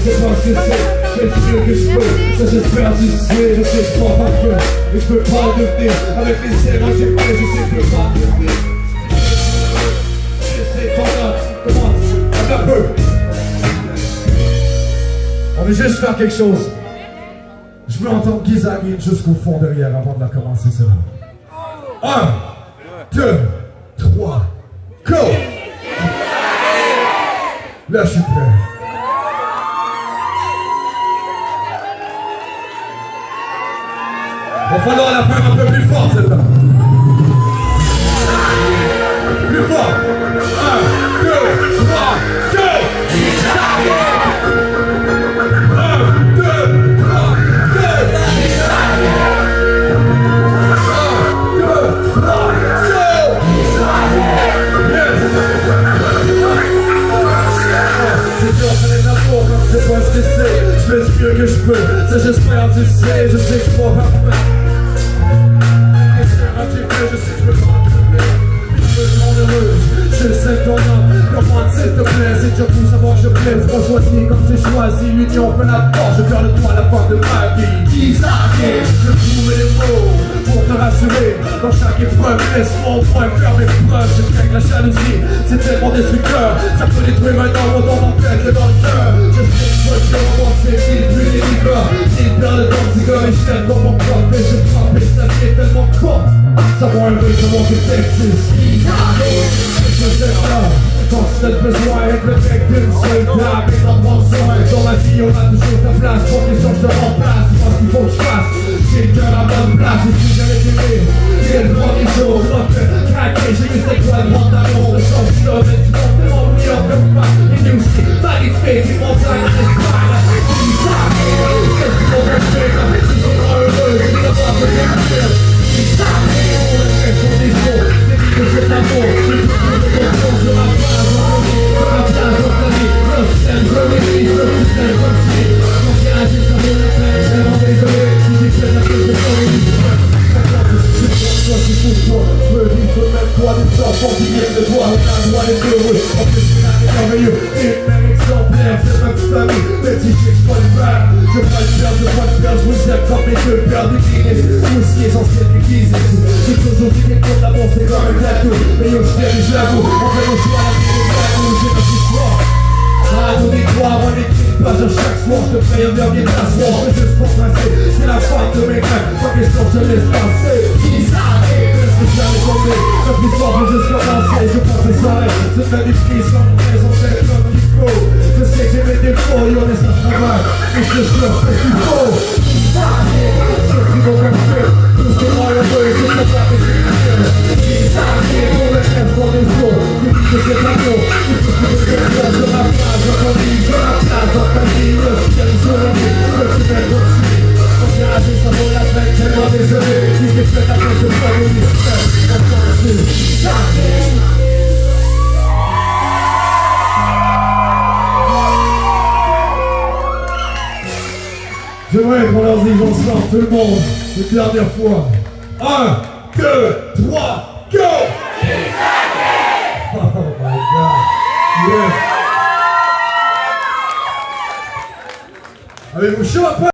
c'est pas ce que c'est, je fais le mieux que je peux. Ça j'espère du sais, je sais que je crois pas que et je peux pas le devenir. Avec les erreurs j'ai fait, je sais que je peux pas le devenir. Je sais ton note, commence, un peu. On veut juste faire quelque chose. Je veux entendre Gizagin jusqu'au fond derrière avant de la commencer celle-là. 1, 2, 3, go! Là, je suis prêt. Va falloir la faire un peu plus fort, celle-là. Plus fort. 1, 2, 3, go! 1, 2, 3, go! 1, 2, 3, go! C'est pas ce que c'est, je fais ce mieux que je peux. Ça j'espère tu sais, je sais que je suis pas parfait. Et c'est j'ai fait, je sais que je peux pas enlever. Je veux te rendre heureuse, je sais ton nom. Comment s'il te plaît, si tu veux savoir je plaise. Pas choisi comme j'ai choisi, l'union fait la force. Je perds le toit à la fin de ma vie. Gizagin, je trouve les mots pour te rassurer. Dans chaque épreuve, laisse mon point faire mes preuves. Je crains que la jalousie, c'est tellement destructeur. Ça peut détruire un homme autant dans tête que dans le cœur. Je sais que je vais avancer, il plus les ligas. Il perd le temps du gars et je t'aime dans mon corps. Mais je frappe et ça qui est tellement con. Savoir un peu comment tu t'existes. Je sais pas, quand c'est le besoin être le mec d'une seule dame. Et dans mon soin, dans ma vie on a toujours ta place. Pour que je te remplace, c'est pas ce qu'il faut que je fasse. J'ai le cœur à bonne place, je suis jamais aimé. C'est le premier jour, je me fais craquer. J'ai eu cette toile grand amour de chance d'homme. Et tu montes tellement mieux en comme pas. Et nous aussi, magnifique, tu montes à l'Espagne. C'est ce qu'on va faire, tu seras heureux, tu ne vas pas te découvrir. On le fait sur des jours, c'est dit que c'est l'amour. Je me plonge de ma place, dans ta vie. Je t'aime, je m'écris, je t'aime comme si. Mon cœur, j'ai tombé la peine, vraiment désolé. Si j'ai fait la chose de ton je suis pour toi, je veux vivre même toi, des enfants qui viennent de toi, on a le droit d'être heureux, en plus c'est un merveilleux, et même exemplaire, c'est ma petite famille, mais si je sais pas le faire, je veux pas le faire, je veux pas le faire, je vous aime comme mes deux pères du Guinness, aussi essentiel du Guinness, j'ai toujours dit que pour l'amour c'est comme un gâteau, mais yo je t'aime et je l'avoue, on fait nos choix, la vie est belle, c'est notre histoire. Ah, on y croit, on écrit une page à chaque soir. Je te paye un dernier de la soir, mais juste pour passer. C'est la fin de mes rêves, pas question, je laisse passer. Gizagin, laisse-le jamais tomber. Notre histoire peut juste commencer, je pense que ça reste. C'est magnifique, sans raison d'être comme il faut. Je sais que j'ai mes défauts, et on est ça travail. Mais je te jure, c'est ce qu'il faut. Gizagin, c'est ce qu'il faut comme je fais. Tout ce que moi je veux, c'est pour pas m'écrire. Gizagin, pour le reste dans les jours. Tu dis que c'est pas bon, tu dis que c'est pas bon. Je m'apprends. Je la place dans ta vie, je t'aime, je l'oublie, je suis belle continue. Quand j'ai raté, ça vaut la peine, tellement désolé. Si j'ai fait la chose, je peux le mystère. Encore plus, Gizagin. J'aimerais qu'on leur dise ensemble, tout le monde, une dernière fois. 1, 2, 3, go! Gizagin! Oh my God! Yes! Avez-vous chaud après?